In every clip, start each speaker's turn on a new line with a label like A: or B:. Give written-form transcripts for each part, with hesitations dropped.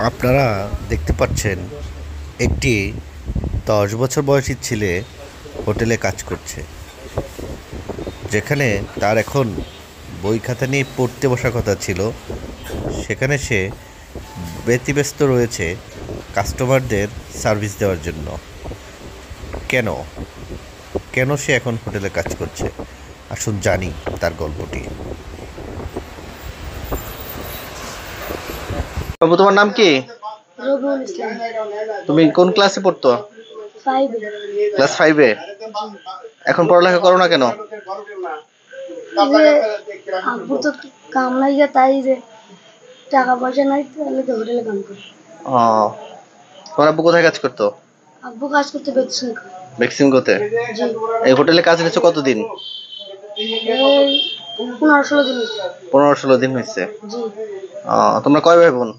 A: আপনারা দেখতে পাচ্ছেন একটি 10 বছর বয়সী ছেলে হোটেলে কাজ করছে, যেখানে তার এখন বই খাতা নিয়ে পড়তে বসার কথা ছিল। সেখানে সে ব্যতিব্যস্ত রয়েছে কাস্টমারদের সার্ভিস দেওয়ার জন্য। কেন কেন সে এখন হোটেলে কাজ করছে? আসুন জানি তার গল্পটি।
B: বাবু, তোমার নাম কি?
C: রবিউল ইসলাম।
B: তুমি কোন ক্লাসে পড়তো?
C: 5
B: ক্লাস 5-এ। এখন পড়ালেখা করো না কেন?
C: আব্বু তো কাম নাই গিয়া, তাই যে টাকা পয়সা নাই, তাহলে তো হোটেলে কাম করে।
B: তোমার আব্বু কোথায় কাজ করতো?
C: আব্বু কাজ করতে বেতন
B: মেক্সিমকোতে।
C: জি।
B: এই হোটেলে কাজ নিয়েছো কতদিন?
C: এই 15-16 দিন হয়েছে।
B: 15-16 দিন হয়েছে।
C: জি।
B: তোমরা কয় ভাই বোন?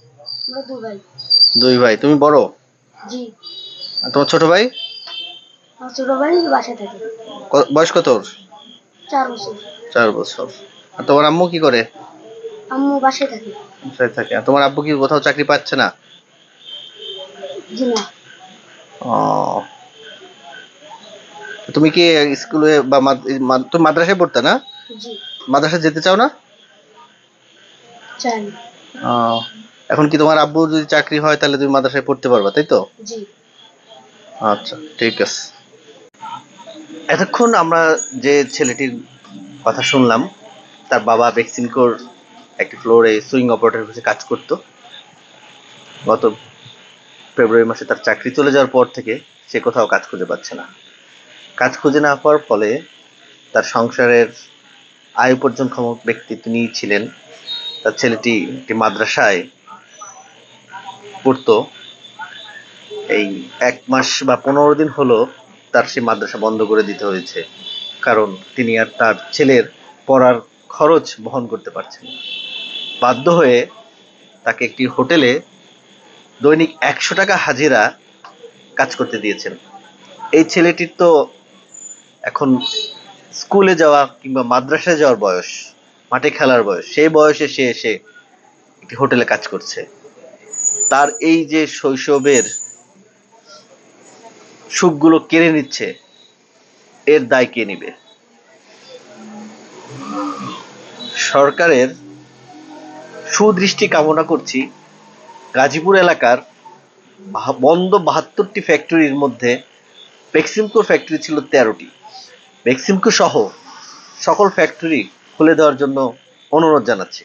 C: আমরা 2 ভাই।
B: 2 ভাই। তুমি বড়?
C: জি।
B: আর তোমার ছোট ভাই?
C: আমার ছোট ভাই বাসায় থাকে।
B: বয়স কত ওর?
C: 4 বছর।
B: 4 বছর। আর তোমার আম্মু কি করে?
C: আম্মু বাসায় থাকে।
B: বাসায় থাকে। আর তোমার আব্বু কি কোথাও চাকরি পাচ্ছে না?
C: জি না।
B: তুমি কি স্কুলে বা তুমি মাদ্রাসায় পড়তে না?
C: জি।
B: মাদ্রাসায় যেতে চাও না?
C: চাই।
B: এখন কি তোমার আব্বু যদি চাকরি হয় তাহলে তুমি মাদ্রাসায় পড়তে পারবা, তাই তো?
C: জি।
B: আচ্ছা, ঠিক আছে। এতক্ষণ আমরা যে ছেলেটির কথা শুনলাম, তার বাবা বেক্সিমকোর একটি ফ্লোরে সুইং অপারেটর হিসেবে কাজ করত। গত ফেব্রুয়ারি মাসে তার চাকরি চলে যাওয়ার পর থেকে সে কোথাও কাজ খুঁজে পাচ্ছে না। কাজ খুঁজে না পাওয়ার ফলে তার সংসারের আয় উপার্জনক্ষম ব্যক্তি তিনি ছিলেন। তার ছেলেটি একটি মাদ্রাসায় পড়তো। এই 1 মাস বা 15 দিন হলো তার সেই মাদ্রাসা বন্ধ করে দিতে হয়েছে, কারণ তিনি আর তার ছেলের পড়ার খরচ বহন করতে পারছেন না। বাধ্য হয়ে তাকে একটি হোটেলে দৈনিক 100 টাকা হাজিরা কাজ করতে দিয়েছেন। এই ছেলেটির তো এখন স্কুলে যাওয়া কিংবা মাদ্রাসায় যাওয়ার বয়স, মাঠে খেলার বয়স। সেই বয়সে সে এসে একটি হোটেলে কাজ করছে। তার এই যে শৈশবের সুখগুলো কেড়ে নিচ্ছে, এর দায় কে নিবে? সরকারের সুদৃষ্টি কামনা করছি। গাজীপুর এলাকার বন্ধ 72টি ফ্যাক্টরির মধ্যে বেক্সিমকো ফ্যাক্টরি ছিল 13টি। বেক্সিমকো সহ সকল ফ্যাক্টরি খুলে দেওয়ার জন্য অনুরোধ জানাচ্ছি।